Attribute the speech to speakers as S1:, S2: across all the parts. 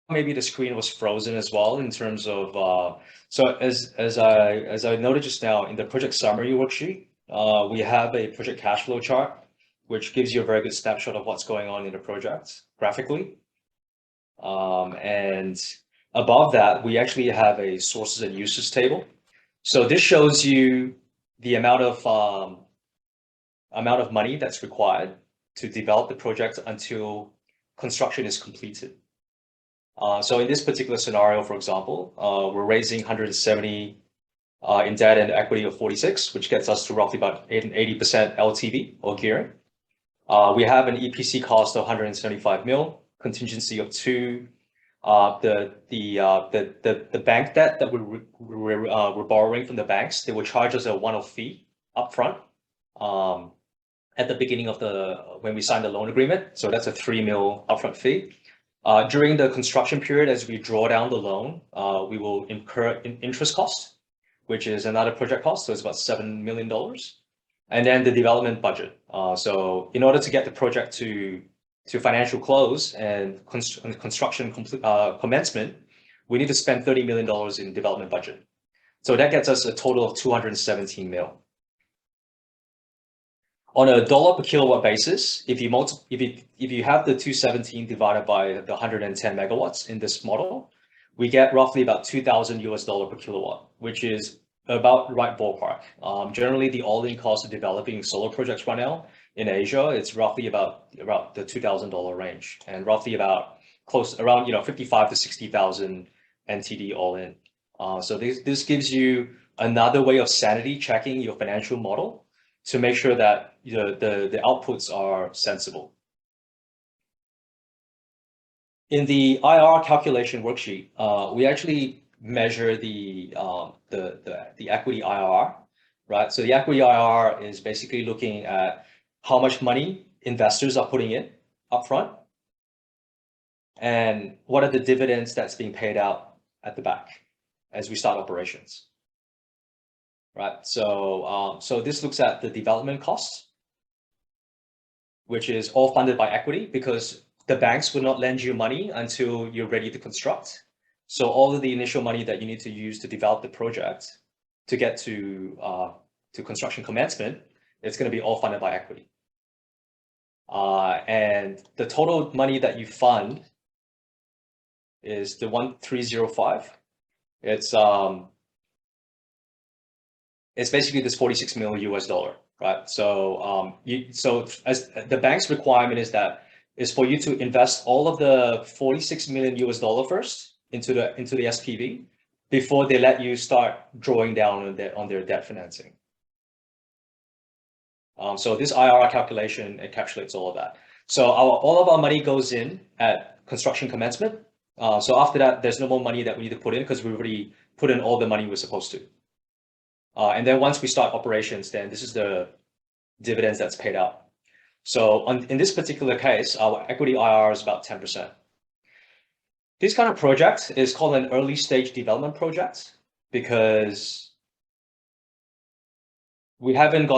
S1: maybe the screen was frozen as well in terms of so as I noted just now in the project summary worksheet, we have a project cash flow chart which gives you a very good snapshot of what's going on in the project graphically. And above that, we actually have a sources and uses table. So this shows you the amount of money that's required to develop the project until construction is completed. So in this particular scenario, for example, we're raising 170 in debt and equity of 46, which gets us to roughly about 80% LTV or gearing. We have an EPC cost of 175 mil, contingency of 2. The bank debt that we're borrowing from the banks, they will charge us a one-off fee upfront at the beginning of when we sign the loan agreement. So that's a 3 mil upfront fee. During the construction period, as we draw down the loan, we will incur interest costs, which is another project cost. So it's about $7 million. And then the development budget. So in order to get the project to financial close and construction commencement, we need to spend $30 million in development budget. So that gets us a total of 217 mil. On a dollar per kilowatt basis, if you have the 217 divided by the 110 megawatts in this model, we get roughly about $2,000 per kilowatt, which is about right ballpark. Generally, the all-in cost of developing solar projects right now in Asia, it's roughly about the $2,000 range, and roughly about around 55 to 60,000 NTD all in. So this gives you another way of sanity checking your financial model to make sure that the outputs are sensible. In the IR calculation worksheet, we actually measure the equity IRR, right? So the equity IRR is basically looking at how much money investors are putting in upfront, and what are the dividends that's being paid out at the back as we start operations, right? So this looks at the development costs, which is all funded by equity because the banks will not lend you money until you're ready to construct. So all of the initial money that you need to use to develop the project to get to construction commencement, it's going to be all funded by equity. And the total money that you fund is the 1305. It's basically this $46 million US, right? So as the bank's requirement is for you to invest all of the $46 million US first into the SPV before they let you start drawing down on their debt financing. So this IRR calculation encapsulates all of that. So all of our money goes in at construction commencement. So after that, there's no more money that we need to put in because we already put in all the money we're supposed to. And then once we start operations, then this is the dividends that's paid out. So in this particular case, our equity IRR is about 10%. This kind of project is called an early stage development project because we haven't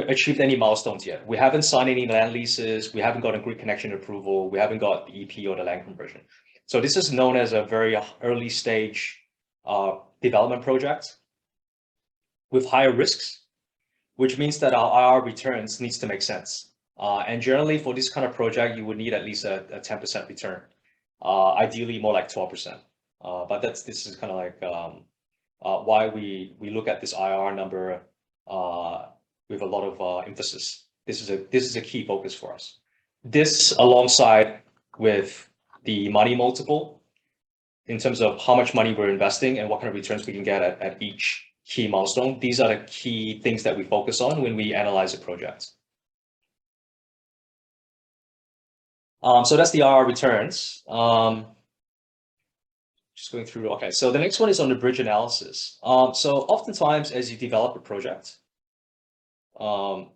S1: achieved any milestones yet. We haven't signed any land leases. We haven't gotten grid connection approval. We haven't got the EP or the land conversion. So this is known as a very early stage development project with higher risks, which means that our IRR returns needs to make sense. And generally for this kind of project, you would need at least a 10% return, ideally more like 12%. But this is kind of like why we look at this IRR number with a lot of emphasis. This is a key focus for us. This alongside with the money multiple in terms of how much money we're investing and what kind of returns we can get at each key milestone. These are the key things that we focus on when we analyze a project. So that's the IRR returns. Just going through. Okay, so the next one is on the bridge analysis. So oftentimes as you develop a project, sorry,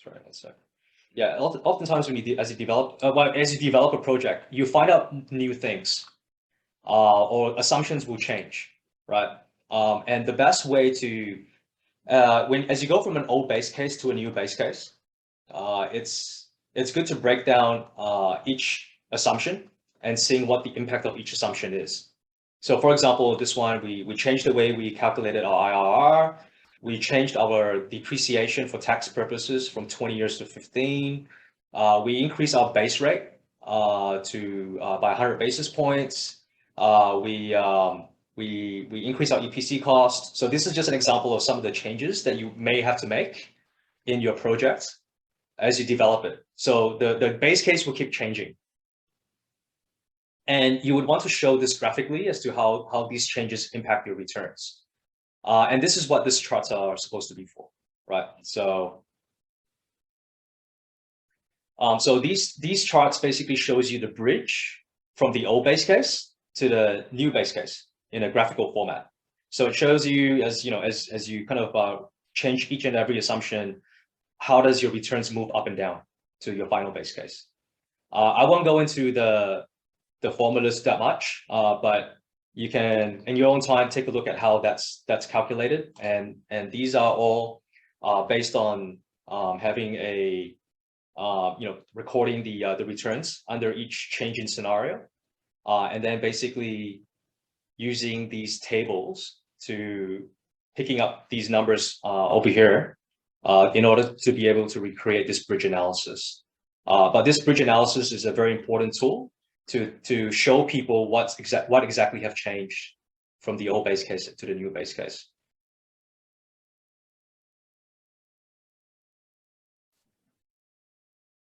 S1: one sec. Yeah, oftentimes as you develop a project, you find out new things, or assumptions will change, right? And the best way to as you go from an old base case to a new base case, it's good to break down each assumption and seeing what the impact of each assumption is. So for example, this one, we changed the way we calculated our IRR. We changed our depreciation for tax purposes from 20 years to 15. We increased our base rate by 100 basis points. We increased our EPC cost. So this is just an example of some of the changes that you may have to make in your project as you develop it. So the base case will keep changing. And you would want to show this graphically as to how these changes impact your returns. And this is what these charts are supposed to be for, right? So, these charts basically shows you the bridge from the old base case to the new base case in a graphical format. So it shows you as you kind of change each and every assumption, how does your returns move up and down to your final base case. I won't go into the formulas that much, but you can in your own time take a look at how that's calculated, and these are all based on having a recording the returns under each change in scenario, and then basically using these tables to picking up these numbers over here in order to be able to recreate this bridge analysis. But this bridge analysis is a very important tool to show people what exactly have changed from the old base case to the new base case.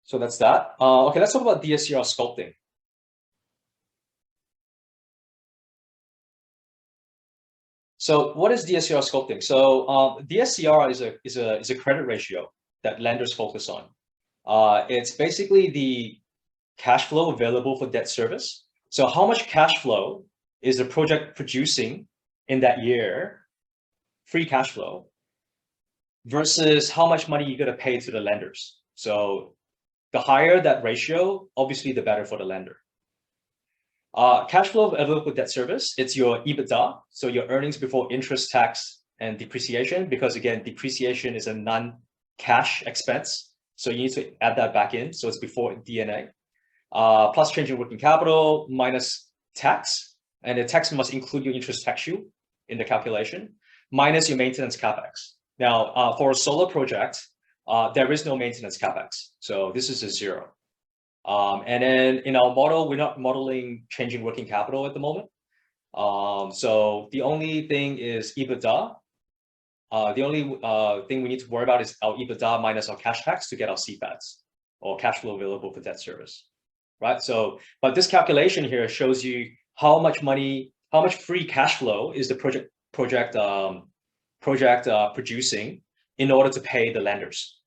S1: So that's that. Okay, let's talk about Dscr sculpting. So what is Dscr sculpting? So Dscr is a credit ratio that lenders focus on. It's basically the cash flow available for debt service. So how much cash flow is the project producing in that year, free cash flow, versus how much money you're going to pay to the lenders. So the higher that ratio, obviously the better for the lender. Cash flow available for debt service, it's your EBITDA, so your earnings before interest, tax, and depreciation, because again, depreciation is a non-cash expense. So you need to add that back in. So it's before D&A. Plus change in working capital minus tax, and the tax must include your interest tax shield in the calculation, minus your maintenance capex. Now, for a solar project, there is no maintenance capex, so this is a 0. And then in our model, we're not modeling changing working capital at the moment. So the only thing is EBITDA. The only thing we need to worry about is our EBITDA minus our cash tax to get our CFATs, or cash flow available for debt service. Right. So, but this calculation here shows you how much money, how much free cash flow is the project producing in order to pay the lenders.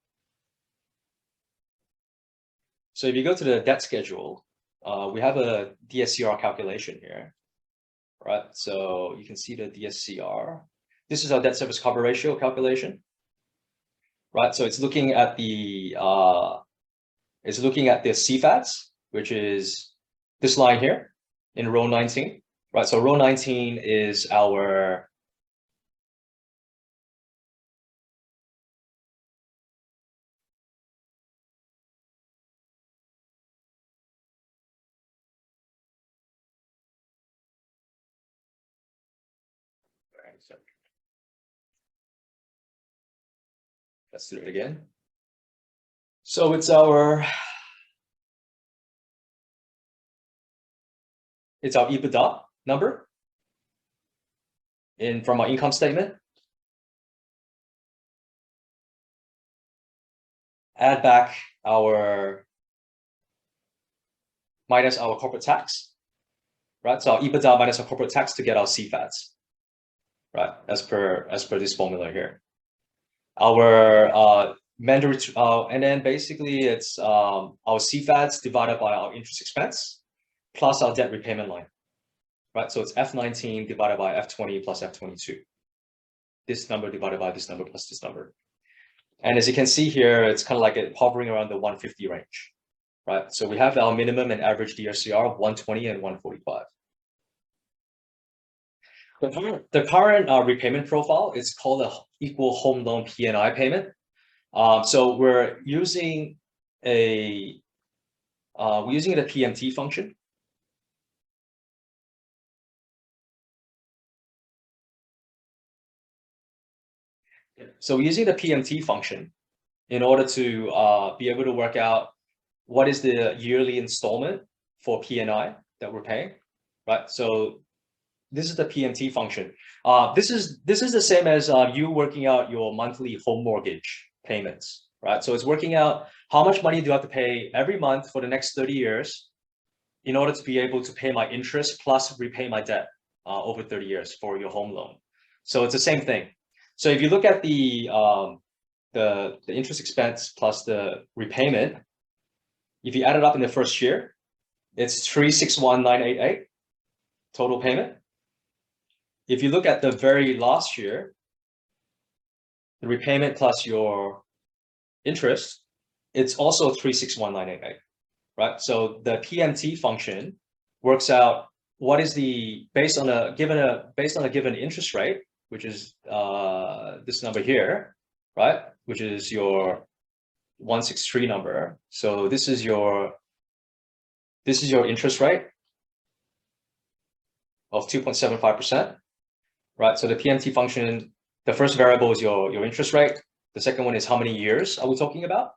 S1: So if you go to the debt schedule, we have a DSCR calculation here. Right. So you can see the DSCR. This is our debt service cover ratio calculation. Right. So it's looking at the CFATs, which is this line here in row 19, right? So row 19 is our let's do it again. So it's our EBITDA number from our income statement. Add back our minus our corporate tax, right? So our EBITDA minus our corporate tax to get our CFATs, right? As per this formula here. Our mandatory, and then basically it's our CFATs divided by our interest expense plus our debt repayment line, right? So it's F19 divided by F20 plus F22. This number divided by this number plus this number. And as you can see here, it's kind of like hovering around the 150 range, right? So we have our minimum and average DSCR of 120 and 145. The current repayment profile is called a equal home loan P&I payment. So we're using a Pmt function. So we're using the Pmt function in order to be able to work out what is the yearly installment for P&I that we're paying, right? So this is the Pmt function. This is the same as you working out your monthly home mortgage payments, right? So it's working out how much money do I have to pay every month for the next 30 years in order to be able to pay my interest plus repay my debt over 30 years for your home loan. So it's the same thing. So if you look at the interest expense plus the repayment, if you add it up in the first year, it's 361,988 total payment. If you look at the very last year, the repayment plus your interest, it's also 361,988, right? So the Pmt function works out what is the based on a given interest rate, which is this number here, right? Which is your 163 number. So this is your interest rate of 2.75%, right? So the Pmt function, the first variable is your interest rate. The second one is how many years are we talking about,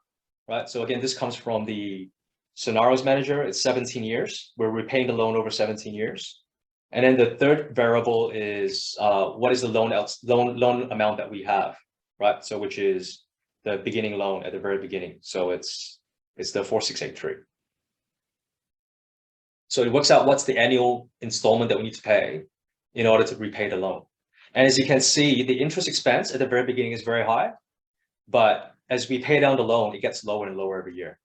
S1: right? So again, this comes from the scenarios manager. It's 17 years. We're repaying the loan over 17 years. And then the third variable is what is the loan amount that we have, right? So which is the beginning loan at the very beginning. So it's the 4683. So it works out what's the annual installment that we need to pay in order to repay the loan. And as you can see, the interest expense at the very beginning is very high, but as we pay down the loan, it gets lower and lower every year,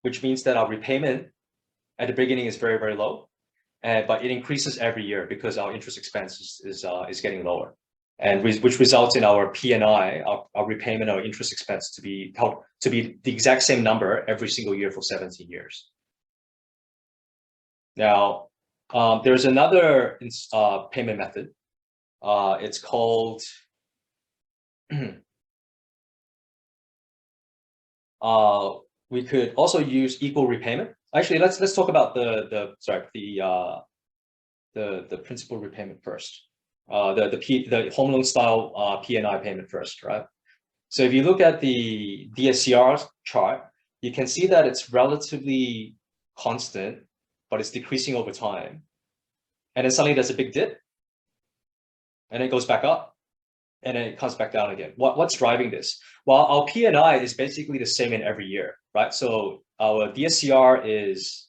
S1: which means that our repayment at the beginning is very, very low, but it increases every year because our interest expense is getting lower, and which results in our P&I, our repayment, our interest expense to be the exact same number every single year for 17 years. Now, there's another payment method. It's called we could also use equal repayment. Actually, let's talk about the principal repayment first. The home loan style P&I payment first, right? So if you look at the Dscr chart, you can see that it's relatively constant, but it's decreasing over time. And then suddenly there's a big dip, and it goes back up, and then it comes back down again. What's driving this? Well, our P&I is basically the same in every year, right? So our Dscr is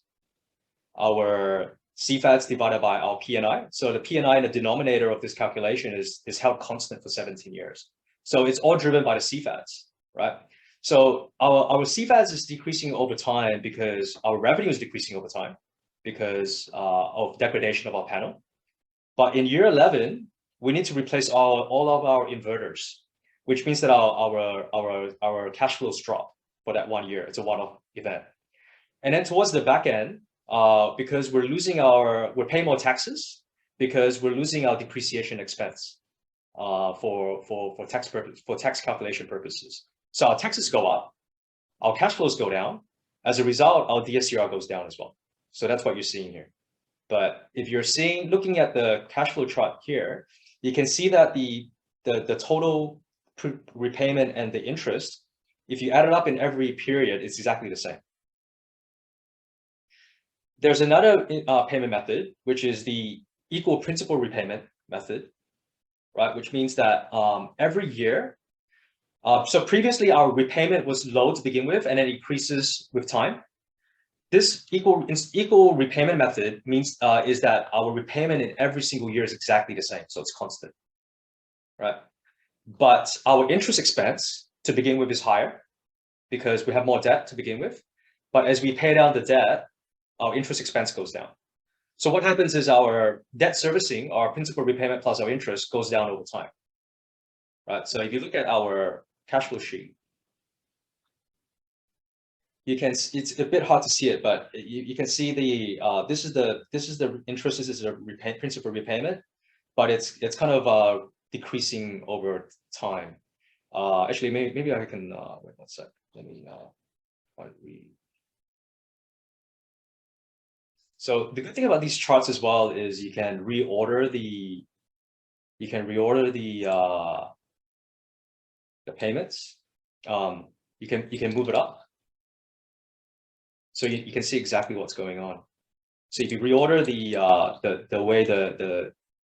S1: our CFADs divided by our P&I. So the P&I in the denominator of this calculation is held constant for 17 years. So it's all driven by the CFADs, right? So our CFADs is decreasing over time because our revenue is decreasing over time because of degradation of our panel. But in year 11, we need to replace all of our inverters, which means that our cash flows drop for that 1 year. It's a one-off event. And then towards the back end, because we're paying more taxes because we're losing our depreciation expense for tax calculation purposes. So our taxes go up, our cash flows go down. As a result, our Dscr goes down as well. So that's what you're seeing here. But if you're looking at the cash flow chart here, you can see that the total repayment and the interest, if you add it up in every period, it's exactly the same. There's another payment method, which is the equal principal repayment method, right? Which means that every year, so previously our repayment was low to begin with, and it increases with time. This equal repayment method means is that our repayment in every single year is exactly the same, so it's constant, right? But our interest expense to begin with is higher because we have more debt to begin with. But as we pay down the debt, our interest expense goes down. So what happens is our debt servicing, our principal repayment plus our interest goes down over time, right? So if you look at our cash flow sheet, it's a bit hard to see it, but you can see this is the interest, this is the principal repayment, but it's kind of decreasing over time. Actually, maybe I can wait 1 sec. Let me So the good thing about these charts as well is you can reorder the the payments, you can move it up. So you can see exactly what's going on. So if you reorder the way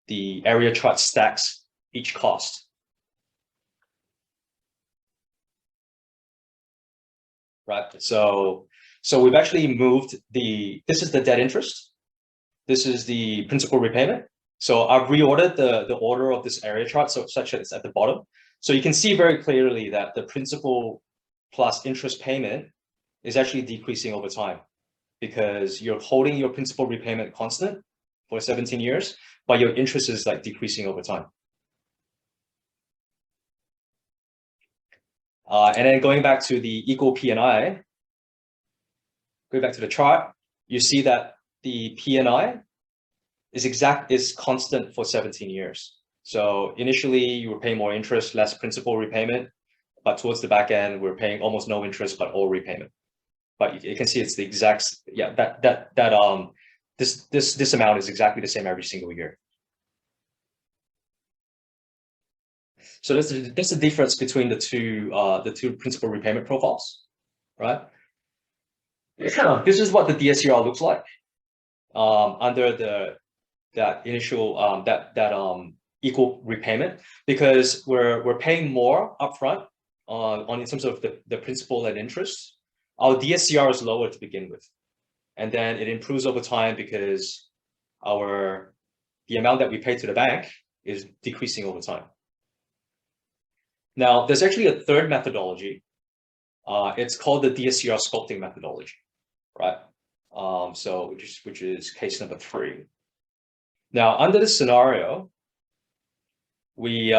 S1: the area chart stacks each cost, right? So we've actually moved this is the debt interest. This is the principal repayment. So I've reordered the order of this area chart such that it's at the bottom. So you can see very clearly that the principal plus interest payment is actually decreasing over time, because you're holding your principal repayment constant for 17 years, but your interest is like decreasing over time. And then going back to the equal P&I, going back to the chart, you see that the P&I is constant for 17 years. So initially you were paying more interest, less principal repayment, but towards the back end, we're paying almost no interest, but all repayment. But you can see it's the exact, this amount is exactly the same every single year. So that's the difference between the two principal repayment profiles, right? This is what the DSCR looks like under that initial equal repayment, because we're paying more upfront in terms of the principal and interest. Our DSCR is lower to begin with, and then it improves over time because the amount that we pay to the bank is decreasing over time. Now, there's actually a third methodology. It's called the Dscr Sculpting methodology, right? Which is case number 3. Now, under this scenario, we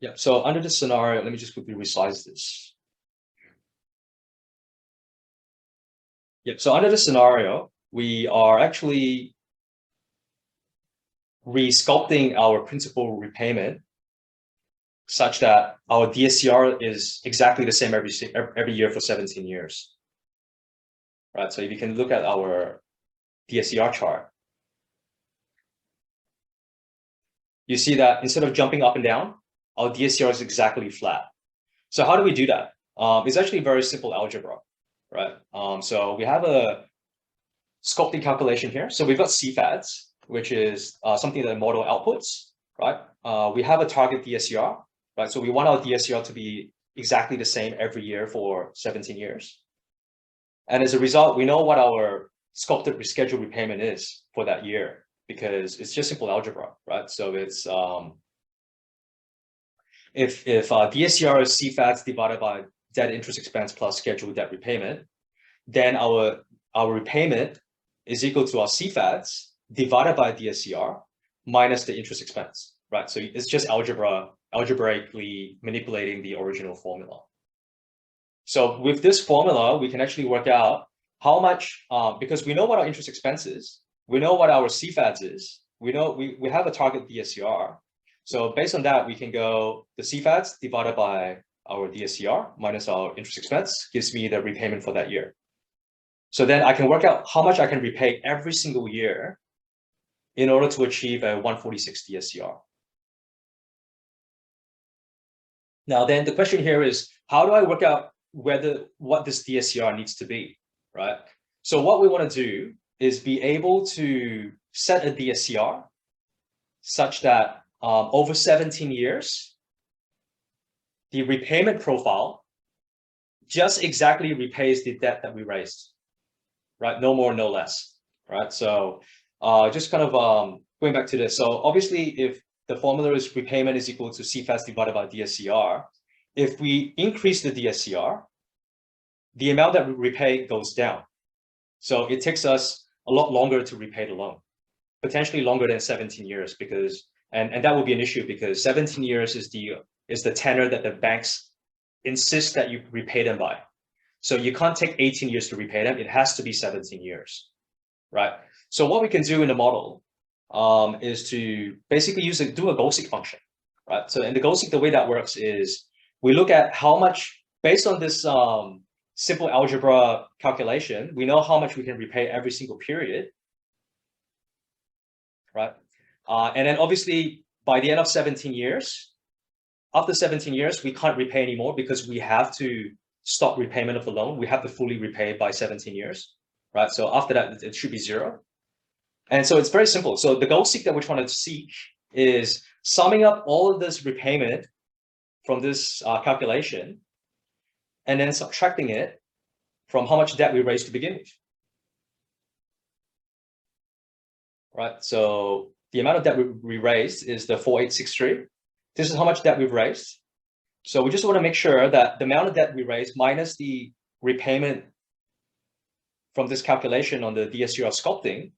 S1: yeah, so under this scenario, let me just quickly resize this. Yeah, so under this scenario, we are actually re-sculpting our principal repayment such that our DSCR is exactly the same every year for 17 years. Right, so if you can look at our DSCR chart, you see that instead of jumping up and down, our DSCR is exactly flat. So how do we do that? It's actually very simple algebra, right? So we have a sculpting calculation here. So we've got CFADs, which is something that the model outputs, right? We have a target DSCR, right? So we want our DSCR to be exactly the same every year for 17 years. And as a result, we know what our sculpted rescheduled repayment is for that year, because it's just simple algebra, right? So it's if DSCR is CFADs divided by debt interest expense plus scheduled debt repayment, then our repayment is equal to our CFADs divided by DSCR minus the interest expense, right? So it's just algebraically manipulating the original formula. So with this formula, we can actually work out how much, because we know what our interest expense is, we know what our CFADs is, we know we have a target DSCR. So based on that, we can go the CFADs divided by our DSCR minus our interest expense gives me the repayment for that year. So then I can work out how much I can repay every single year in order to achieve a 146 DSCR. Now, then the question here is, how do I work out what this DSCR needs to be, right? So what we want to do is be able to set a DSCR such that over 17 years, the repayment profile just exactly repays the debt that we raised, right? No more, no less, right? So just kind of going back to this. So obviously, if the formula is repayment is equal to CFADs divided by DSCR, if we increase the DSCR, the amount that we repay goes down. So it takes us a lot longer to repay the loan, potentially longer than 17 years, because and that would be an issue because 17 years is the tenor that the banks insist that you repay them by. So you can't take 18 years to repay them. It has to be 17 years, right? So what we can do in the model is to basically do a goal-seek function, right? So in the goal-seek, the way that works is we look at how much, based on this simple algebra calculation, we know how much we can repay every single period. right? And then obviously by the end of 17 years, after 17 years, we can't repay anymore because we have to stop repayment of the loan. We have to fully repay by 17 years, right? So after that, it should be 0. And so it's very simple. So the goal seek that we're trying to seek is summing up all of this repayment from this calculation and then subtracting it from how much debt we raised to begin with. Right, so the amount of debt we raised is the 4863. This is how much debt we've raised. So we just want to make sure that the amount of debt we raised minus the repayment from this calculation on the Dscr Sculpting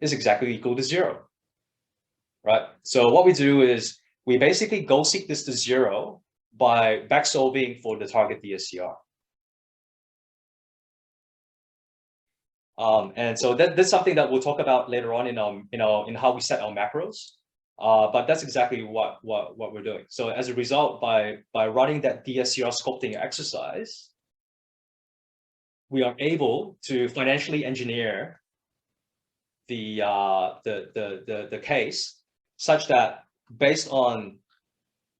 S1: is exactly equal to 0. Right, so what we do is we basically goal seek this to 0 by back solving for the target Dscr. And so that's something that we'll talk about later on in how we set our macros. But that's exactly what we're doing. So as a result, by running that Dscr sculpting exercise, we are able to financially engineer the case such that based on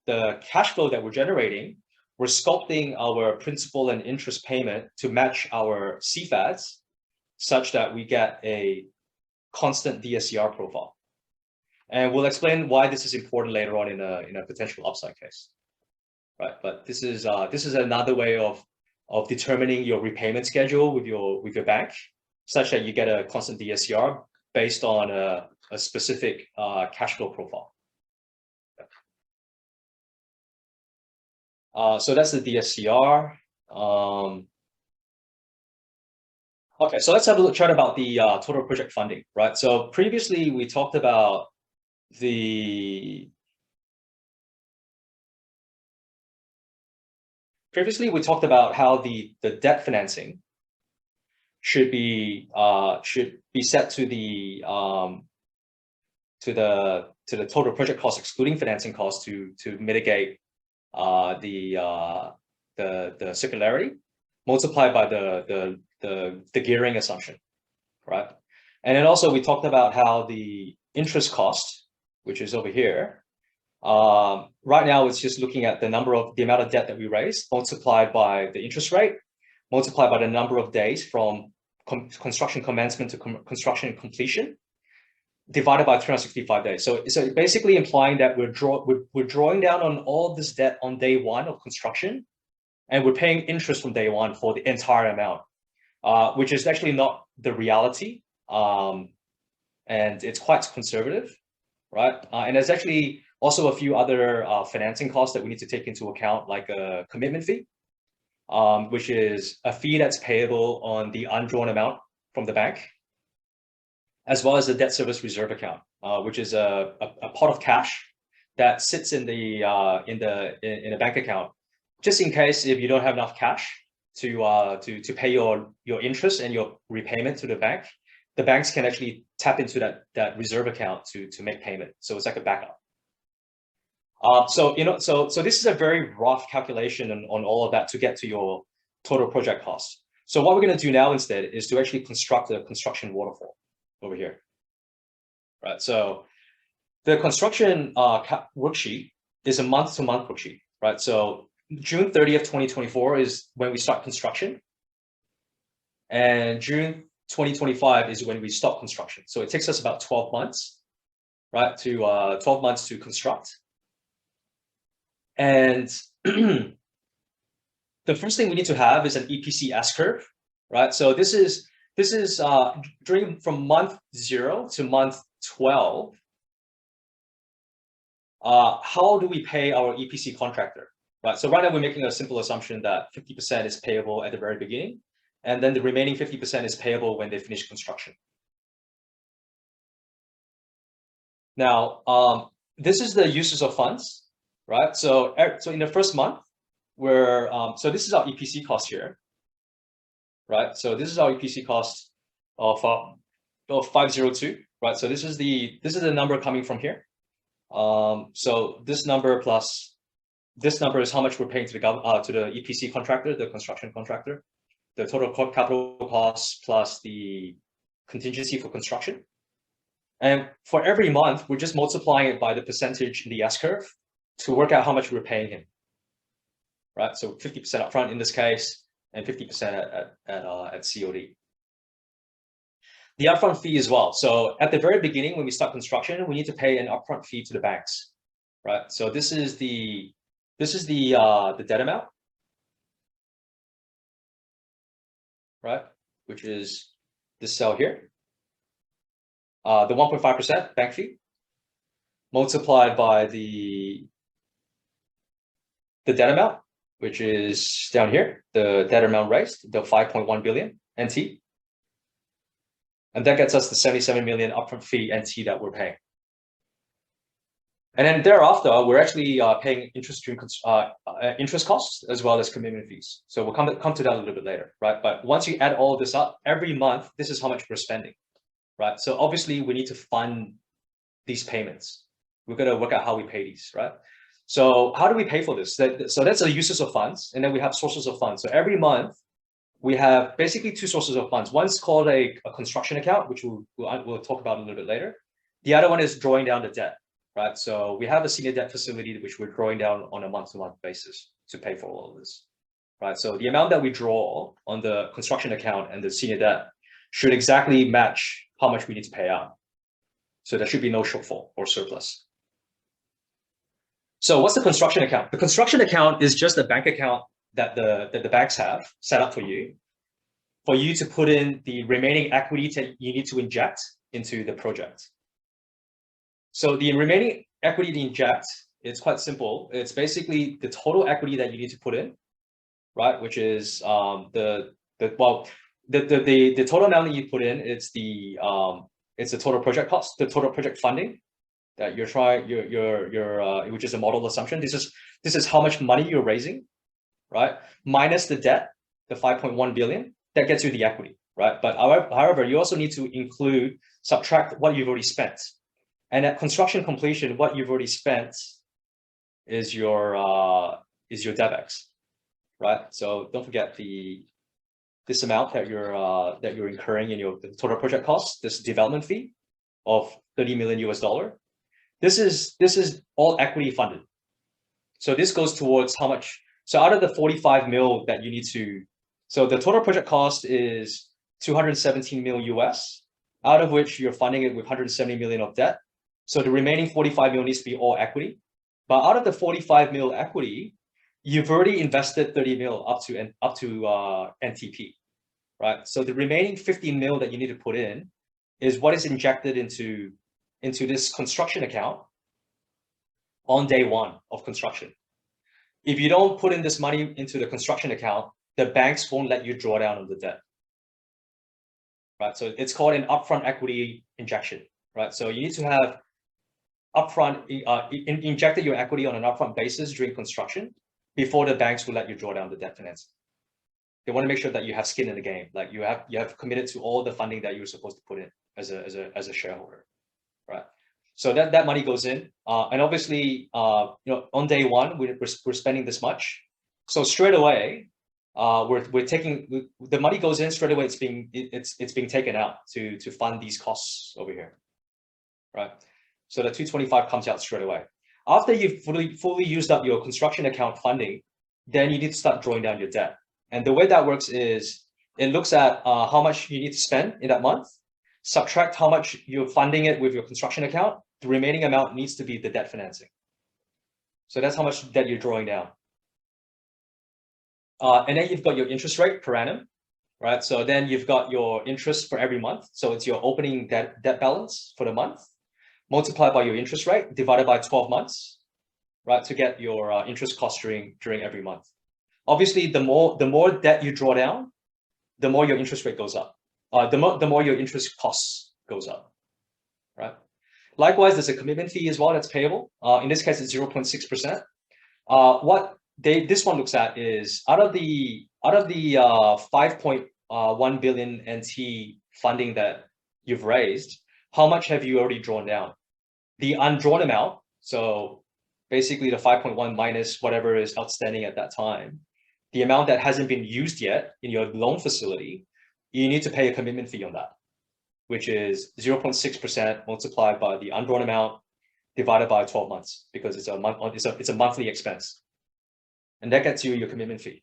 S1: the cash flow that we're generating, we're sculpting our principal and interest payment to match our CFADs such that we get a constant Dscr profile. And we'll explain why this is important later on in a potential upside case, right? But this is another way of determining your repayment schedule with your bank, such that you get a constant Dscr based on a specific cash flow profile. So that's the Dscr. Okay, so let's have a chat about the total project funding, right? So previously we talked about how the debt financing should be set to the total project cost excluding financing costs to mitigate the circularity multiplied by the gearing assumption, right? And then also we talked about how the interest cost, which is over here, right now it's just looking at the amount of debt that we raised multiplied by the interest rate multiplied by the number of days from construction commencement to construction completion divided by 365 days. So basically implying that we're drawing down on all this debt on day 1 of construction, and we're paying interest from day 1 for the entire amount, which is actually not the reality, and it's quite conservative, right? And there's actually also a few other financing costs that we need to take into account, like a commitment fee, which is a fee that's payable on the undrawn amount from the bank, as well as the debt service reserve account, which is a pot of cash that sits in a bank account, just in case if you don't have enough cash to pay your interest and your repayment to the bank, the banks can actually tap into that reserve account to make payment. So it's like a backup. So this is a very rough calculation on all of that to get to your total project cost. So what we're going to do now instead is to actually construct a construction waterfall over here, right? So the construction worksheet is a month-to-month worksheet, right? So June 30th, 2024 is when we start construction, and June 2025 is when we stop construction. So it takes us about 12 months, right? 12 months to construct. And the first thing we need to have is an Epcs curve, right? So this is from month 0 to month 12. How do we pay our EPC contractor, right? So right now we're making a simple assumption that 50% is payable at the very beginning, and then the remaining 50% is payable when they finish construction. Now, this is the uses of funds, right? So in the first month, so this is our EPC cost here, right? So this is our EPC cost of 502, right? So this is the number coming from here. So this number plus this number is how much we're paying to the EPC contractor, the construction contractor, the total capital costs plus the contingency for construction. And for every month, we're just multiplying it by the percentage in the S-curve to work out how much we're paying him, right? So 50% upfront in this case, and 50% at COD. The upfront fee as well. So at the very beginning, when we start construction, we need to pay an upfront fee to the banks, right? So this is the debt amount, right? Which is this cell here. The 1.5% bank fee multiplied by the debt amount, which is down here, the debt amount raised, the 5.1 billion NT. And that gets us the 77 million upfront fee NT that we're paying. And then thereafter, we're actually paying interest costs as well as commitment fees. So we'll come to that a little bit later, right? But once you add all of this up, every month, this is how much we're spending, right? So obviously, we need to fund these payments. We're going to work out how we pay these, right? So how do we pay for this? So that's the uses of funds, and then we have sources of funds. So every month, we have basically two sources of funds. One's called a construction account, which we'll talk about a little bit later. The other one is drawing down the debt, right? So we have a senior debt facility, which we're drawing down on a month-to-month basis to pay for all of this, right? So the amount that we draw on the construction account and the senior debt should exactly match how much we need to pay out. So there should be no shortfall or surplus. So what's the construction account? The construction account is just a bank account that the banks have set up for you to put in the remaining equity that you need to inject into the project. So the remaining equity to inject, it's quite simple. It's basically the total equity that you need to put in, right? Which is the total amount that you put in. It's the total project cost, the total project funding that you're trying, which is a model assumption. This is how much money you're raising, right? Minus the debt, the 5.1 billion, that gets you the equity, right? But however, you also need to subtract what you've already spent. And at construction completion, what you've already spent is your DevEx, right? So don't forget this amount that you're incurring in your total project cost, this development fee of $30 million. This is all equity funded. So this goes towards how much. So out of the 45 mil that you need to, so the total project cost is 217 mil US, out of which you're funding it with 170 million of debt. So the remaining 45 mil needs to be all equity. But out of the 45 mil equity, you've already invested 30 mil up to NTP, right? So the remaining 50 mil that you need to put in is what is injected into this construction account on day one of construction. If you don't put in this money into the construction account, the banks won't let you draw down on the debt, right? So it's called an upfront equity injection, right? So you need to have upfront injected your equity on an upfront basis during construction before the banks will let you draw down the debt financing. They want to make sure that you have skin in the game, like you have committed to all the funding that you're supposed to put in as a shareholder, right? So that money goes in, and obviously, on day one we're spending this much, so straight away, we're taking the money goes in straight away. It's being taken out to fund these costs over here, right? So the 225 comes out straight away. After you've fully used up your construction account funding, then you need to start drawing down your debt. And the way that works is it looks at how much you need to spend in that month, subtract how much you're funding it with your construction account. The remaining amount needs to be the debt financing. So that's how much debt you're drawing down. And then you've got your interest rate per annum, right? So then you've got your interest for every month. So it's your opening debt balance for the month, multiplied by your interest rate, divided by 12 months, right? To get your interest cost during every month. Obviously, the more debt you draw down, the more your interest rate goes up. The more your interest costs goes up, right? Likewise, there's a commitment fee as well that's payable. In this case, it's 0.6%. What this one looks at is out of the 5.1 billion NT funding that you've raised, how much have you already drawn down? The undrawn amount, so basically the 5.1 minus whatever is outstanding at that time, the amount that hasn't been used yet in your loan facility, you need to pay a commitment fee on that, which is 0.6% multiplied by the undrawn amount divided by 12 months, because it's a monthly expense. And that gets you your commitment fee.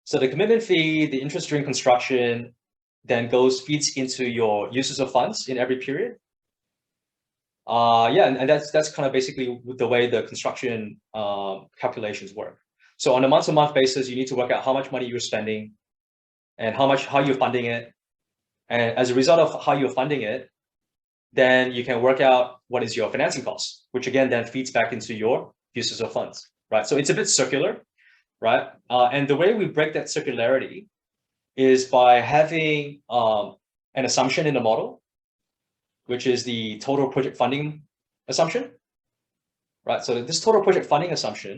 S1: So the commitment fee, the interest during construction, then feeds into your uses of funds in every period. And that's kind of basically the way the construction calculations work. So on a month-to-month basis, you need to work out how much money you're spending and how you're funding it. And as a result of how you're funding it, then you can work out what is your financing cost, which again then feeds back into your uses of funds, right? So it's a bit circular, right? And the way we break that circularity is by having an assumption in the model, which is the total project funding assumption, right? So this total project funding assumption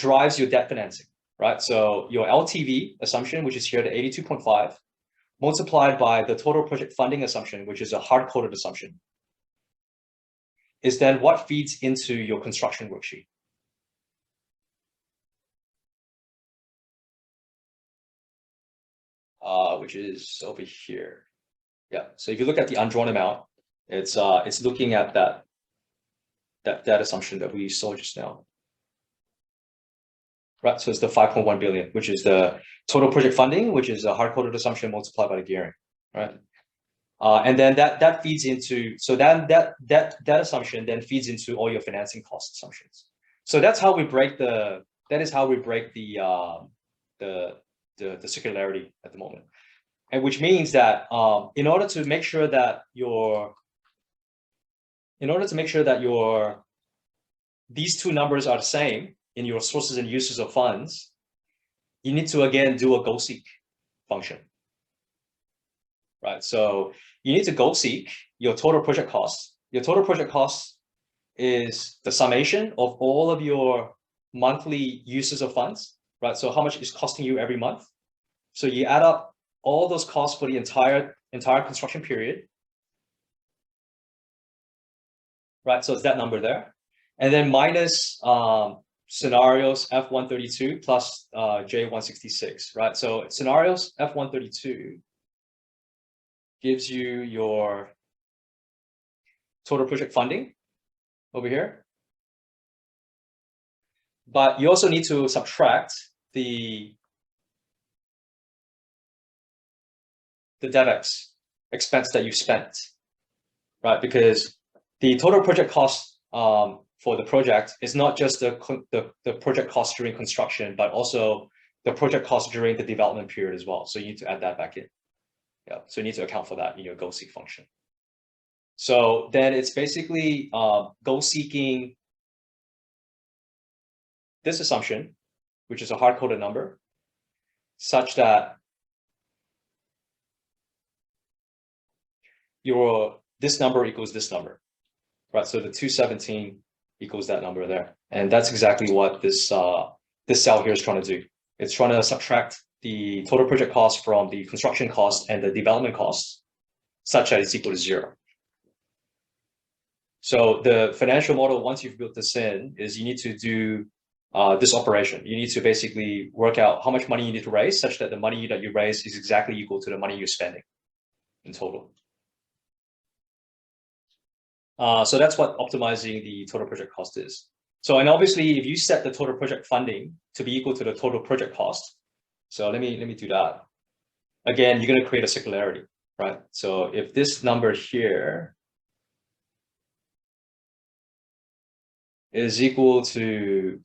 S1: drives your debt financing, right? So your LTV assumption, which is here at 82.5, multiplied by the total project funding assumption, which is a hard-coded assumption, is then what feeds into your construction worksheet. Which is over here. Yeah. So if you look at the undrawn amount, it's looking at that assumption that we saw just now. Right. So it's the 5.1 billion, which is the total project funding, which is a hard-coded assumption multiplied by the gearing. Right. And then that feeds into, so that assumption then feeds into all your financing cost assumptions. So that's how we break the circularity at the moment. And which means that in order to make sure that these two numbers are the same in your sources and uses of funds, you need to again do a goal seek function, right? So you need to goal seek your total project cost. Your total project cost is the summation of all of your monthly uses of funds, right? So how much is costing you every month? So you add up all those costs for the entire construction period, right? So it's that number there, and then minus scenarios F132 plus J166, right? So scenarios F132 gives you your total project funding over here, but you also need to subtract the DevEx expense that you spent, right? Because the total project cost for the project is not just the project cost during construction, but also the project cost during the development period as well. So you need to add that back in. Yeah, so you need to account for that in your goal seek function. So then it's basically goal seeking this assumption, which is a hard-coded number, such that this number equals this number, right? So the 217 equals that number there, and that's exactly what this cell here is trying to do. It's trying to subtract the total project cost from the construction cost and the development costs, such that it's equal to 0. So the financial model, once you've built this in, is you need to do this operation. You need to basically work out how much money you need to raise, such that the money that you raise is exactly equal to the money you're spending in total. So that's what optimizing the total project cost is. So, and obviously, if you set the total project funding to be equal to the total project cost, so let me do that. Again, you're going to create a circularity, right? So if this number here is equal to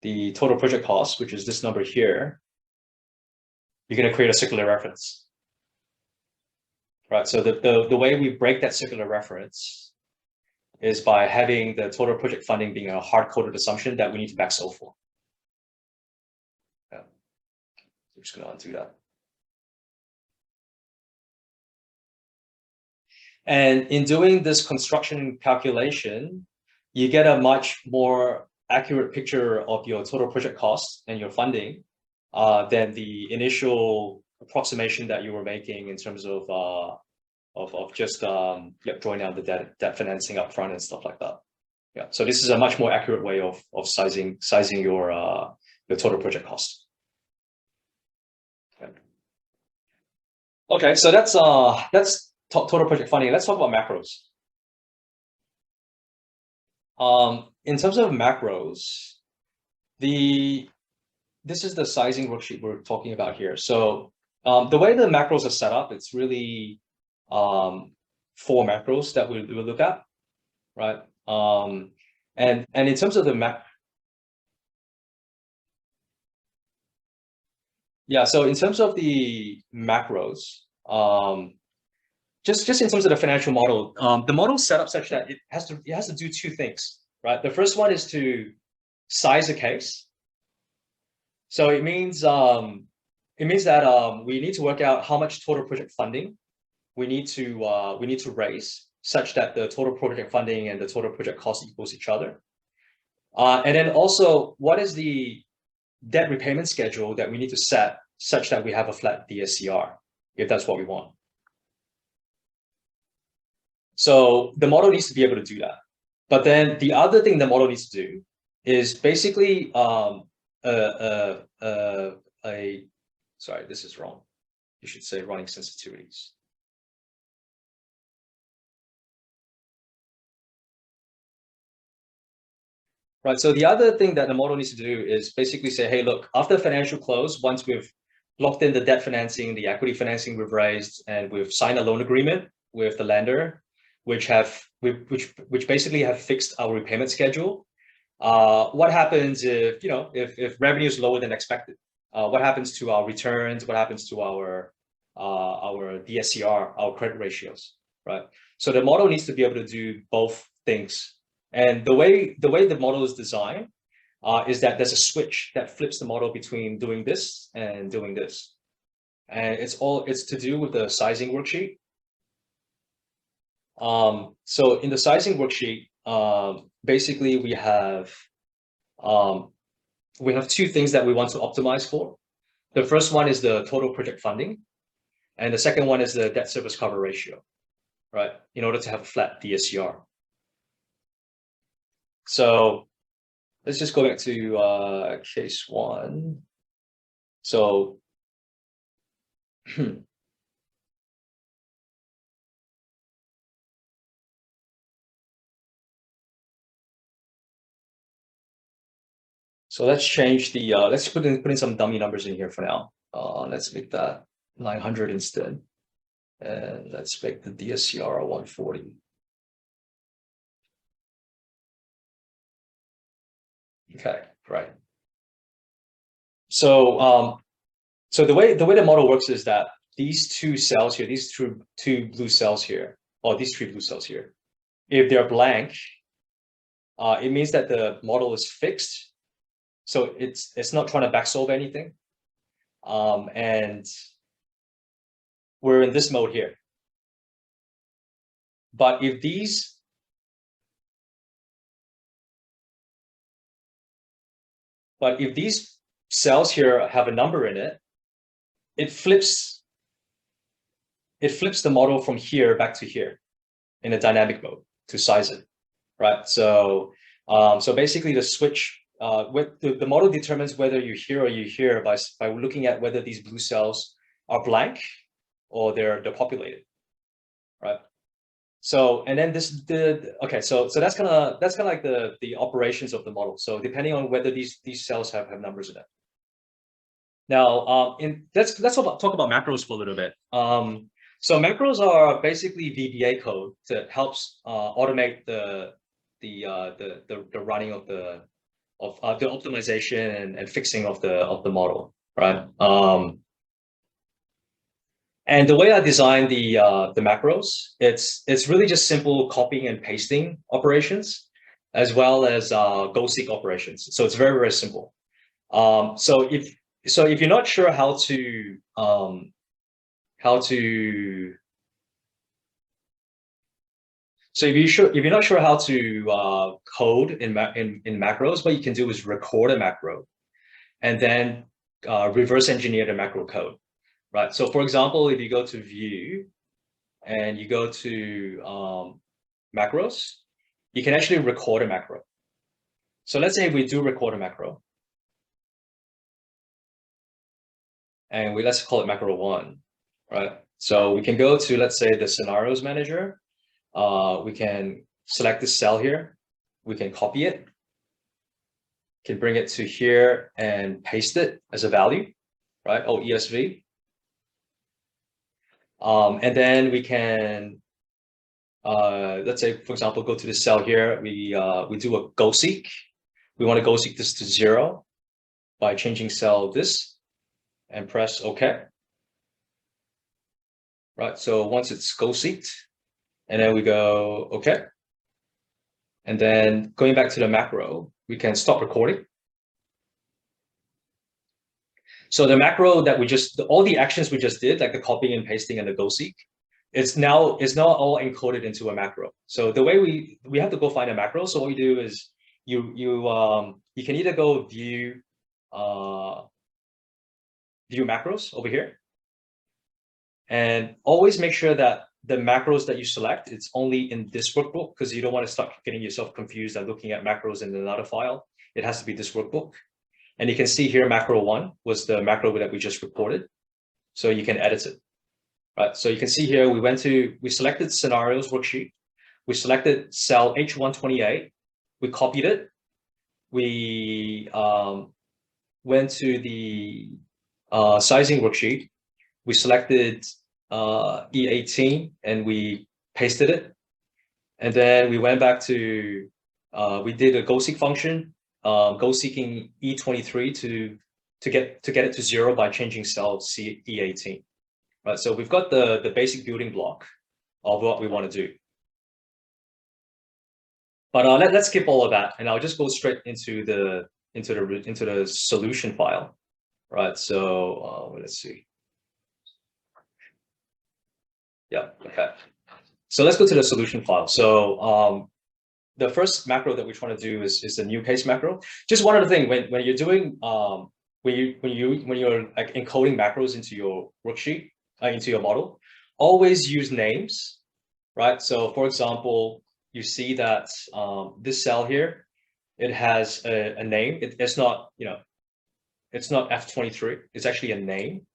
S1: the total project cost, which is this number here, you're going to create a circular reference, right? So the way we break that circular reference is by having the total project funding being a hard-coded assumption that we need to backsolve for. Yeah. I'm just going to undo that. And in doing this construction calculation, you get a much more accurate picture of your total project cost and your funding than the initial approximation that you were making in terms of just drawing out the debt financing up front and stuff like that. Yeah, so this is a much more accurate way of sizing your total project cost. Okay. Okay, so that's total project funding. Let's talk about macros. In terms of macros, this is the sizing worksheet we're talking about here. So the way the macros are set up, it's really 4 macros that we will look at, right? And in terms of the so in terms of the macros, just in terms of the financial model, the model is set up such that it has to do 2 things, right? The first one is to size a case. So it means that we need to work out how much total project funding we need to raise such that the total project funding and the total project cost equals each other. And then also, what is the debt repayment schedule that we need to set such that we have a flat DSCR, if that's what we want. So the model needs to be able to do that. But then the other thing the model needs to do is basically sorry, this is wrong. You should say running sensitivities. Right, so the other thing that the model needs to do is basically say, hey, look, after financial close, once we've locked in the debt financing, the equity financing we've raised, and we've signed a loan agreement with the lender, which basically have fixed our repayment schedule. What happens if revenue is lower than expected? What happens to our returns? What happens to our DSCR, our credit ratios, right? So the model needs to be able to do both things. And the way the model is designed is that there's a switch that flips the model between doing this and doing this. And it's to do with the sizing worksheet. So in the sizing worksheet, basically we have 2 things that we want to optimize for. The first one is the total project funding, and the second one is the debt service cover ratio, right? In order to have a flat DSCR. So let's just go back to case 1. So so let's change the let's put in some dummy numbers in here for now. Let's make that 900 instead, and let's make the DSCR 140. Okay, right. So so the way the model works is that these 2 cells here, these two blue cells here, or these 3 blue cells here, if they're blank, it means that the model is fixed. So it's not trying to backsolve anything. And we're in this mode here. But if these cells here have a number in it, it flips the model from here back to here in a dynamic mode to size it, right? So so basically the switch, the model determines whether you're here or you're here by looking at whether these blue cells are blank or they're populated, right? So and then okay, so that's kind of like the operations of the model. So depending on whether these cells have numbers in it. Now, let's talk about macros for a little bit. So macros are basically VBA code that helps automate the running of the optimization and fixing of the model, right? And the way I designed the macros, it's really just simple copying and pasting operations, as well as go seek operations. So it's very, very simple. So if you're not sure how to if you're not sure how to code in macros, what you can do is record a macro and then reverse engineer the macro code, right? So for example, if you go to view and you go to macros, you can actually record a macro. So let's say we do record a macro, and let's call it macro 1, right? So we can go to, let's say, the scenarios manager. We can select this cell here. We can copy it. Can bring it to here and paste it as a value, right? Oh, ESV. And then we can, let's say, for example, go to the cell here. We do a go seek. We want to go seek this to 0 by changing cell this and press OK. Right. So once it's go seeked, and then we go OK. And then going back to the macro, we can stop recording. So the macro that we just, all the actions we just did, like the copying and pasting and the go seek, it's now all encoded into a macro. So the way we have to go find a macro. So what we do is you can either go view macros over here, and always make sure that the macros that you select, it's only in this workbook, because you don't want to start getting yourself confused and looking at macros in another file. It has to be this workbook. And you can see here, macro 1 was the macro that we just reported. So you can edit it. Right. So you can see here, we selected scenarios worksheet. We selected cell H128. We copied it. We went to the sizing worksheet. We selected E18 and we pasted it. And then we went back to, we did a go seek function, go seeking E23 to get it to 0 by changing cell E18. Right. So we've got the basic building block of what we want to do. But let's skip all of that, and I'll just go straight into the solution file. Right. So let's see. Yeah. Okay. So let's go to the solution file. So the first macro that we're trying to do is the new case macro. Just one other thing, when you're doing when you're like encoding macros into your worksheet, into your model, always use names, right? So for example, you see that this cell here, it has a name. It's not, it's not F23. It's actually a name,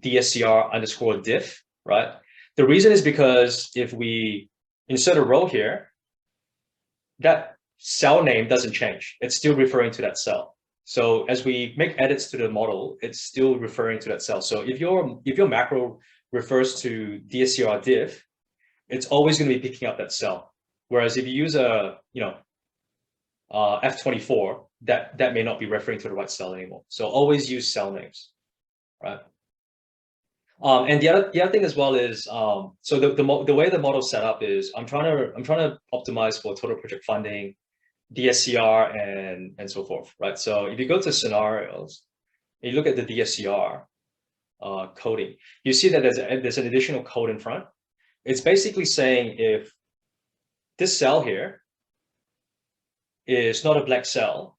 S1: Dscr_diff, right? The reason is because if we insert a row here, that cell name doesn't change. It's still referring to that cell. So as we make edits to the model, it's still referring to that cell. So if your macro refers to Dscr_diff, it's always going to be picking up that cell. Whereas if you use a F24, that may not be referring to the right cell anymore. So always use cell names, right? And the other thing as well is so the way the model set up is I'm trying to optimize for total project funding, DSCR, and so forth, right? So if you go to scenarios, and you look at the DSCR coding, you see that there's an additional code in front. It's basically saying if this cell here is not a blank cell,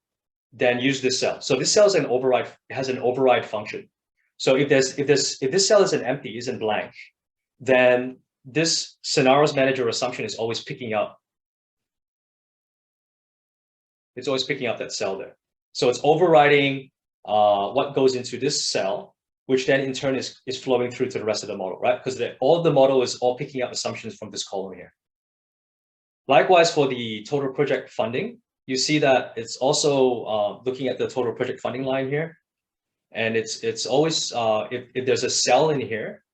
S1: then use this cell. So this cell is an override, has an override function. So if this cell isn't empty, isn't blank, then this scenarios manager assumption is always picking up. It's always picking up that cell there. So it's overriding what goes into this cell, which then in turn is flowing through to the rest of the model, right? Because all the model is all picking up assumptions from this column here. Likewise, for the total project funding, you see that it's also looking at the total project funding line here. And it's always, if there's a cell in here,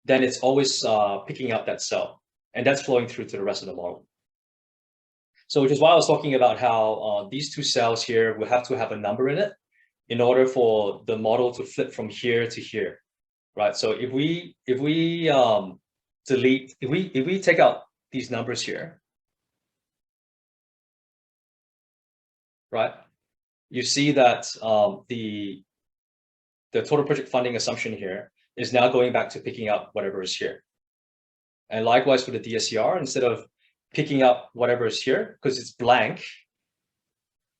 S1: then it's always picking up that cell. And that's flowing through to the rest of the model. So which is why I was talking about how these two cells here will have to have a number in it in order for the model to flip from here to here, right? So if we delete, if we take out these numbers here, right, you see that the total project funding assumption here is now going back to picking up whatever is here. And likewise for the DSCR, instead of picking up whatever is here, because it's blank,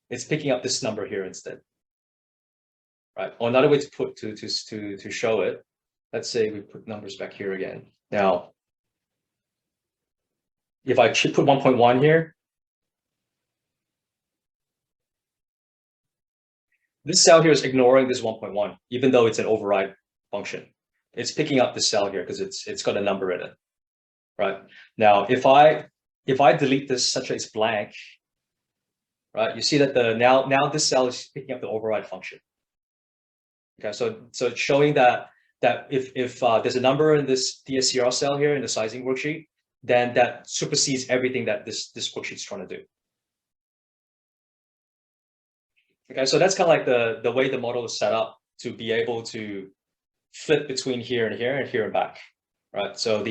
S1: it's picking up this number here instead. Right? Or another way to put to show it, let's say we put numbers back here again. Now, if I put 1.1 here, this cell here is ignoring this 1.1, even though it's an override function. it's picking up the cell here because it's got a number in it, right? Now, if I delete this such that it's blank, right, you see that now this cell is picking up the override function. Okay, so it's showing that if there's a number in this Dscr cell here in the sizing worksheet, then that supersedes everything that this worksheet's trying to do. Okay, so that's kind of like the way the model is set up to be able to flip between here and here and here and back, right? So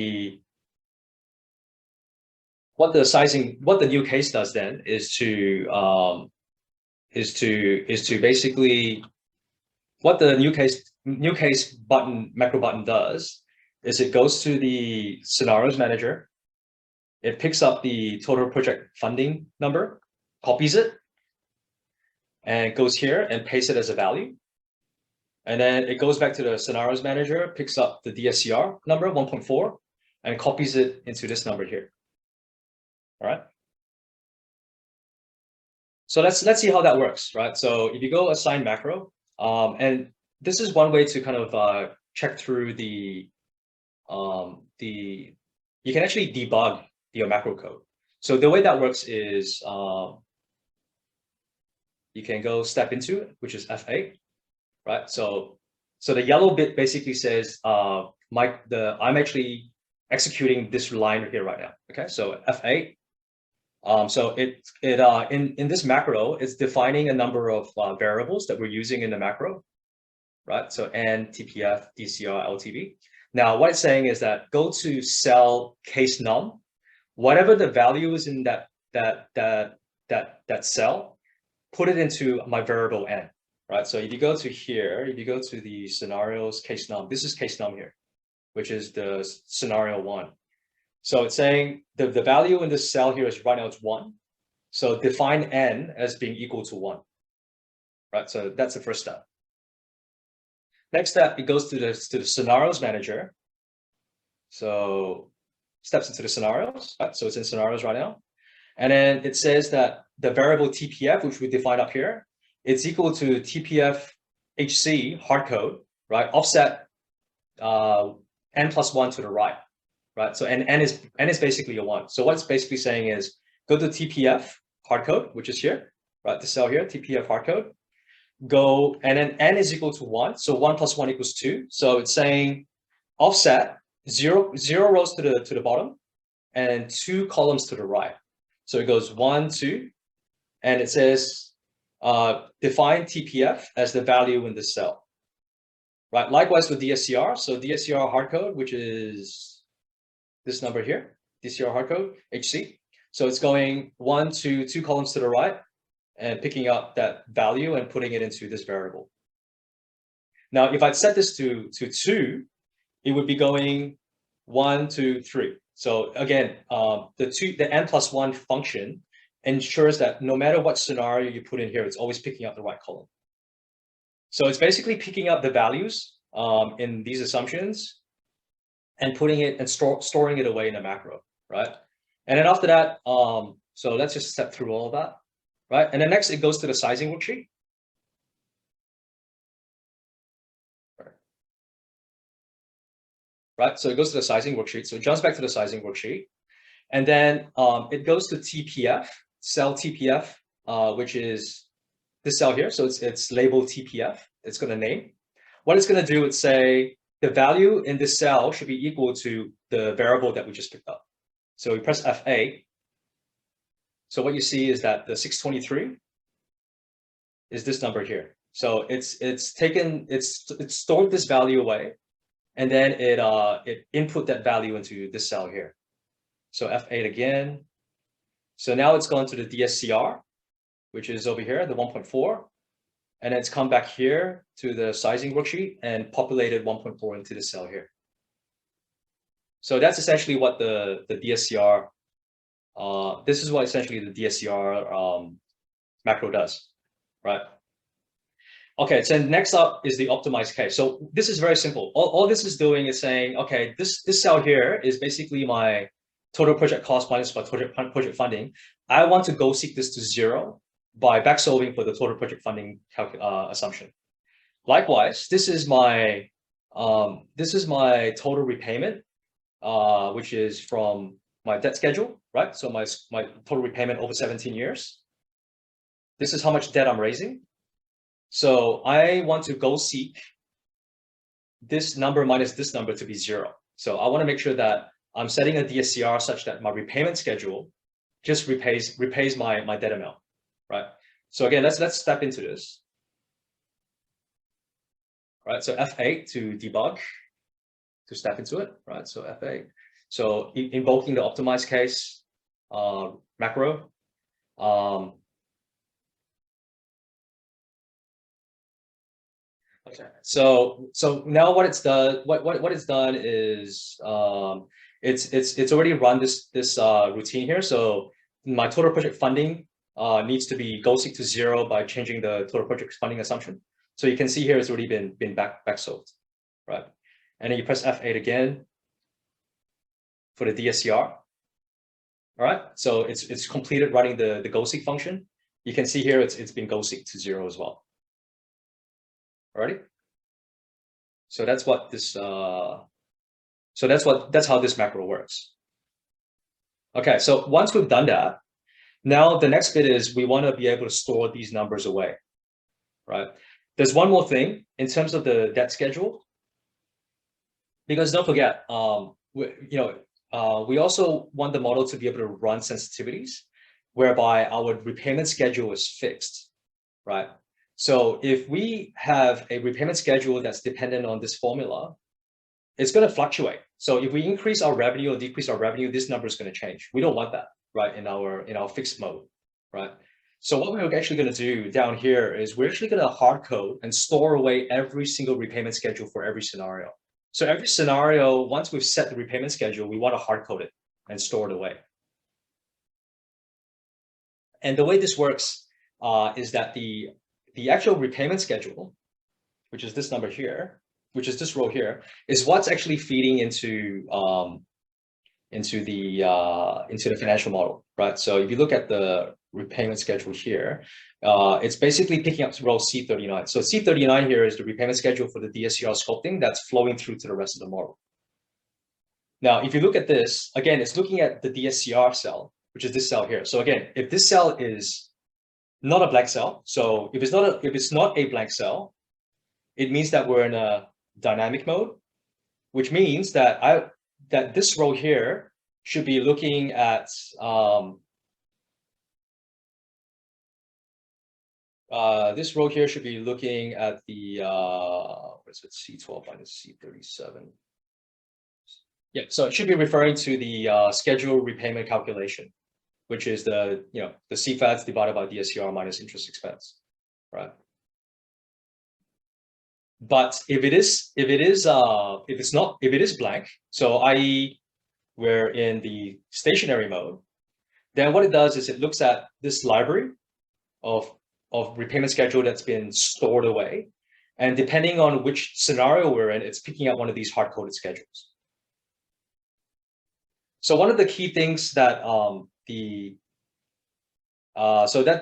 S1: what the new case does then is to basically, what the new case button, macro button does is it goes to the scenarios manager, it picks up the total project funding number, copies it, and goes here and pastes it as a value. And then it goes back to the scenarios manager, picks up the Dscr number 1.4 and copies it into this number here. All right. So let's see how that works, right? So if you go assign macro, and this is one way to kind of check through you can actually debug your macro code. So the way that works is you can go step into it, which is F8, right? So the yellow bit basically says I'm actually executing this line here right now. Okay, so F8. So in this macro, it's defining a number of variables that we're using in the macro, right? So N, TPF, DCR, LTV. Now, what it's saying is that go to cell case num, whatever the value is in that cell, put it into my variable N, right? So if you go to here, if you go to the scenarios case num, this is case num here, which is the scenario 1. So it's saying the value in this cell here is right now it's 1. So define N as being equal to 1, right? So that's the first step. Next step, it goes to the scenarios manager. So steps into the scenarios, right? So it's in scenarios right now. And then it says that the variable TPF, which we define up here, it's equal to TPF HC hardcode, right? Offset N+1 to the right, right? So N is basically a 1. So what it's basically saying is go to TPF hardcode, which is here, right? The cell here, TPF hardcode. Go, and then N is equal to 1. So 1 + 1 = 2. So it's saying offset 0 rows to the bottom and 2 columns to the right. So it goes 1, 2, and it says define TPF as the value in this cell, right? Likewise with DSCR. So DSCR hardcode, which is this number here, DSCR hardcode HC. So it's going 1, 2, 2 columns to the right and picking up that value and putting it into this variable. Now, if I set this to 2, it would be going 1, 2, 3. So again, the N+1 function ensures that no matter what scenario you put in here, it's always picking up the right column. So it's basically picking up the values in these assumptions and putting it and storing it away in a macro, right? And then after that, so let's just step through all of that, right? And then next it goes to the sizing worksheet. Right, so it goes to the sizing worksheet. So it jumps back to the sizing worksheet. And then it goes to TPF, cell TPF, which is this cell here. So it's labeled TPF. It's going to name. What it's going to do is say the value in this cell should be equal to the variable that we just picked up. So we press F8. So what you see is that the 623 is this number here. So it's stored this value away. And then it input that value into this cell here. So F8 again. So now it's gone to the DSCR, which is over here, the 1.4. And it's come back here to the sizing worksheet and populated 1.4 into the cell here. So that's essentially what the DSCR, this is what essentially the DSCR macro does, right? Okay, so next up is the optimized case. So this is very simple. All this is doing is saying, okay, this cell here is basically my total project cost minus my project funding. I want to go seek this to 0 by back solving for the total project funding assumption. Likewise, this is my This is my total repayment, which is from my debt schedule, right? So my total repayment over 17 years. This is how much debt I'm raising. So I want to go seek this number minus this number to be 0. So I want to make sure that I'm setting a DSCR such that my repayment schedule just repays my debt amount, right? So again, let's step into this. Right, so F8 to debug, to step into it, right? So F8. So invoking the optimized case macro. Okay. So now what it's done, what it's done is it's already run this routine here. So my total project funding needs to be go seek to 0 by changing the total project funding assumption. So you can see here it's already been back solved, right? And then you press F8 again for the DSCR. All right, so it's completed running the go seek function. You can see here it's been go seek to 0 as well. Alrighty. So that's what this that's how this macro works. Okay, so once we've done that, now the next bit is we want to be able to store these numbers away, right? There's one more thing in terms of the debt schedule, because don't forget, we also want the model to be able to run sensitivities whereby our repayment schedule is fixed, right? So if we have a repayment schedule that's dependent on this formula, it's going to fluctuate. So if we increase our revenue or decrease our revenue, this number is going to change. We don't want that, right? In our fixed mode, right? So what we're actually going to do down here is we're actually going to hard code and store away every single repayment schedule for every scenario. So every scenario, once we've set the repayment schedule, we want to hard code it and store it away. And the way this works is that the actual repayment schedule, which is this number here, which is this row here, is what's actually feeding into the financial model, right? So if you look at the repayment schedule here, it's basically picking up row C39. So C39 here is the repayment schedule for the Dscr Sculpting that's flowing through to the rest of the model. Now, if you look at this, again, it's looking at the Dscr cell, which is this cell here. So again, if this cell is not a blank cell, so if it's not a blank cell, it means that we're in a dynamic mode, which means that this row here should be looking at this row here should be looking at the what is it, C12 minus C37. Yeah, so it should be referring to the scheduled repayment calculation, which is the CFADs divided by DSCR minus interest expense, right? But if it is blank, so i.e. we're in the stationary mode, then what it does is it looks at this library of repayment schedule that's been stored away, and depending on which scenario we're in, it's picking out one of these hard-coded schedules. So one of the key things that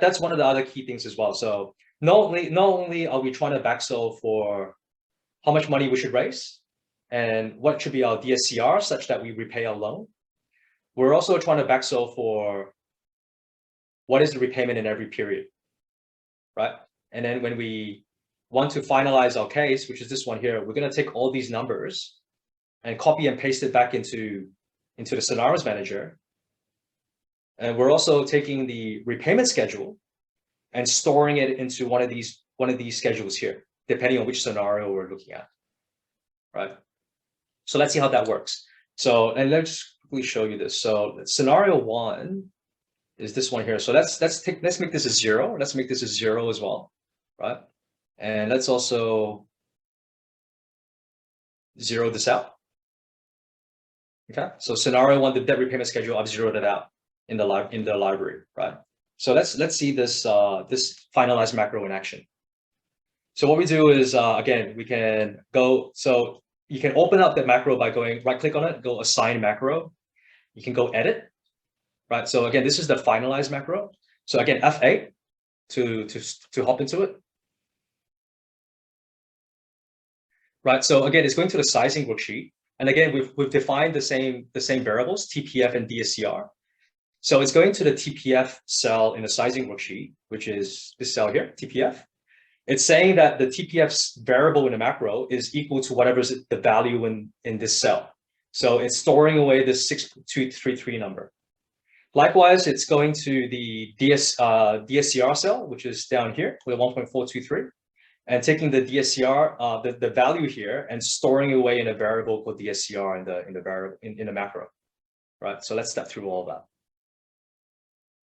S1: that's one of the other key things as well. So not only are we trying to backsolve for how much money we should raise and what should be our DSCR such that we repay our loan, we're also trying to backsolve for what is the repayment in every period, right? And then when we want to finalize our case, which is this one here, we're going to take all these numbers and copy and paste it back into the scenarios manager. And we're also taking the repayment schedule and storing it into one of these schedules here, depending on which scenario we're looking at, right? So let's see how that works. So, and let's quickly show you this. So scenario 1 is this one here. So let's make this a 0. Let's make this a 0 as well, right? And let's also 0 this out. Okay, so scenario 1, the debt repayment schedule, I've zeroed it out in the library, right? So let's see this this finalize macro in action. So what we do is again, we can go, so you can open up the macro by going right click on it, go assign macro. You can go edit, right? So again, this is the finalize macro. So again, F8 to hop into it. right? So again, it's going to the sizing worksheet. And again, we've defined the same variables, TPF and DSCR. So it's going to the TPF cell in the sizing worksheet, which is this cell here, TPF. It's saying that the TPF's variable in the macro is equal to whatever's the value in this cell. So it's storing away this 6233 number. Likewise, it's going to the DSCR cell, which is down here with 1.423, and taking the DSCR, the value here, and storing away in a variable called DSCR in the macro. Right. So let's step through all of that.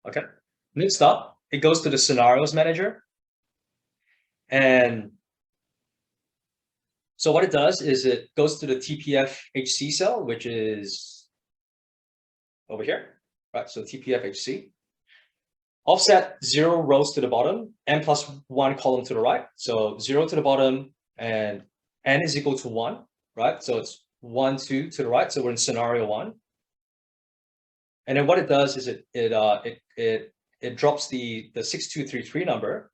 S1: Okay. Next up, it goes to the scenarios manager. And so what it does is it goes to the TPF HC cell, which is over here, right? So TPF HC. Offset 0 rows to the bottom, n+1 column to the right. So 0 to the bottom and n is equal to 1, right? So it's 1, 2 to the right. So we're in scenario 1. And then what it does is it drops the 6233 number.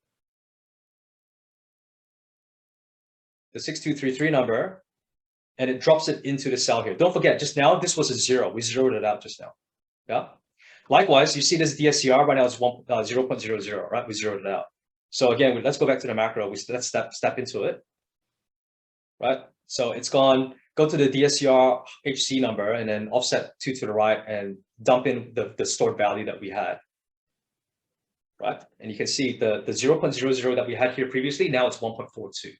S1: The 6233 number, and it drops it into the cell here. Don't forget, just now this was a 0. We zeroed it out just now. Yeah. Likewise, you see this DSCR right now is 0.00, right? We zeroed it out. So again, let's go back to the macro. Let's step into it, right? So it's go to the DSCR HC number and then offset 2 to the right and dump in the stored value that we had, right? And you can see the 0.00 that we had here previously, now it's 1.42.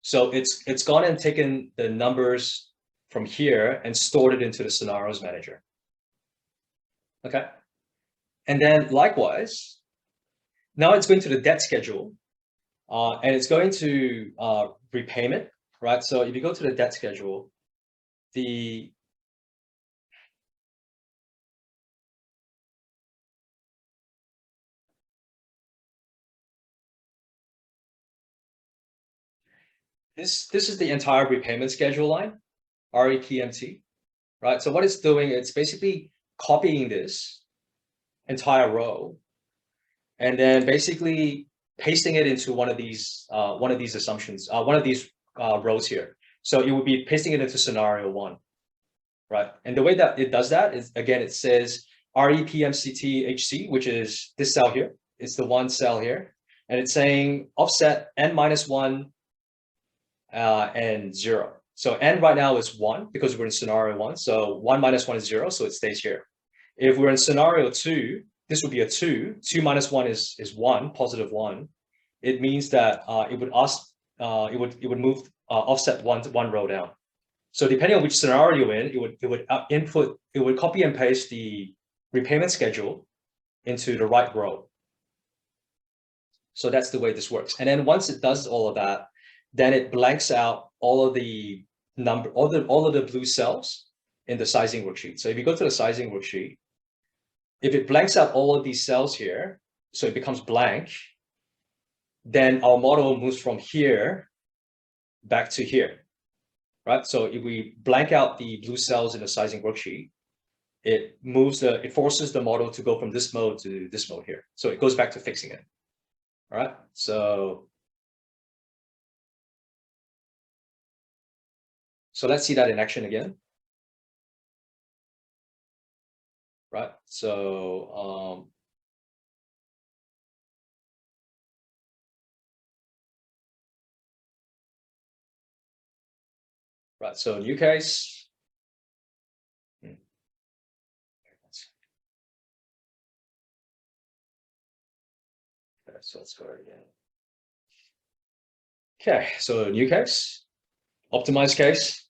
S1: So it's gone and taken the numbers from here and stored it into the scenarios manager. Okay. And then likewise, now it's going to the debt schedule, and it's going to repayment, right? So if you go to the debt schedule, this is the entire repayment schedule line, REPMT, right? So what it's doing, it's basically copying this entire row and then basically pasting it into one of these assumptions, one of these rows here. So it would be pasting it into scenario 1, right? And the way that it does that is, again, it says REPMCT-HC, which is this cell here. It's the one cell here. And it's saying offset n-1 and 0. So n right now is 1 because we're in scenario 1. So 1 minus 1 is 0, so it stays here. If we're in scenario 2, this would be a 2. 2 minus 1 is 1, positive 1. It means that it would move offset one row down. So depending on which scenario you're in, it would copy and paste the repayment schedule into the right row. So that's the way this works. And then once it does all of that, then it blanks out all of the blue cells in the sizing worksheet. So if you go to the sizing worksheet, if it blanks out all of these cells here, so it becomes blank, then our model moves from here back to here, right? So if we blank out the blue cells in the sizing worksheet, it forces the model to go from this mode to this mode here. So it goes back to fixing it. All right. So let's see that in action again. Right. So right. So new case. Okay, so let's go again. Okay, so new case, optimized case.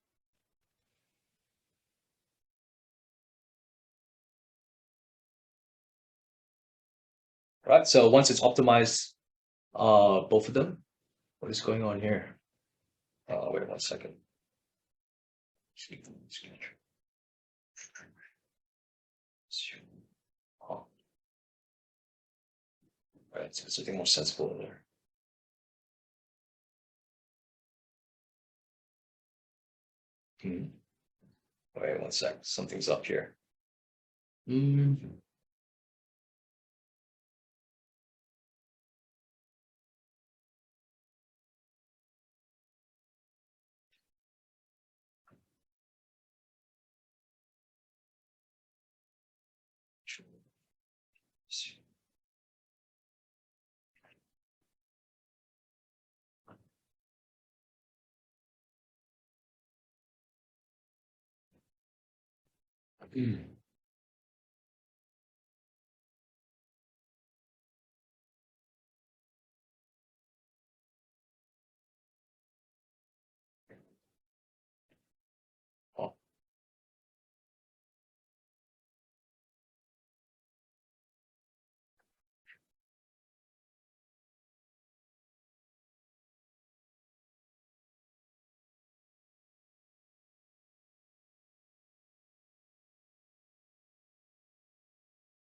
S1: Right. So once it's optimized, both of them. What is going on here? Wait 1 second. Right, so something more sensible in there. Wait 1 sec. Something's up here.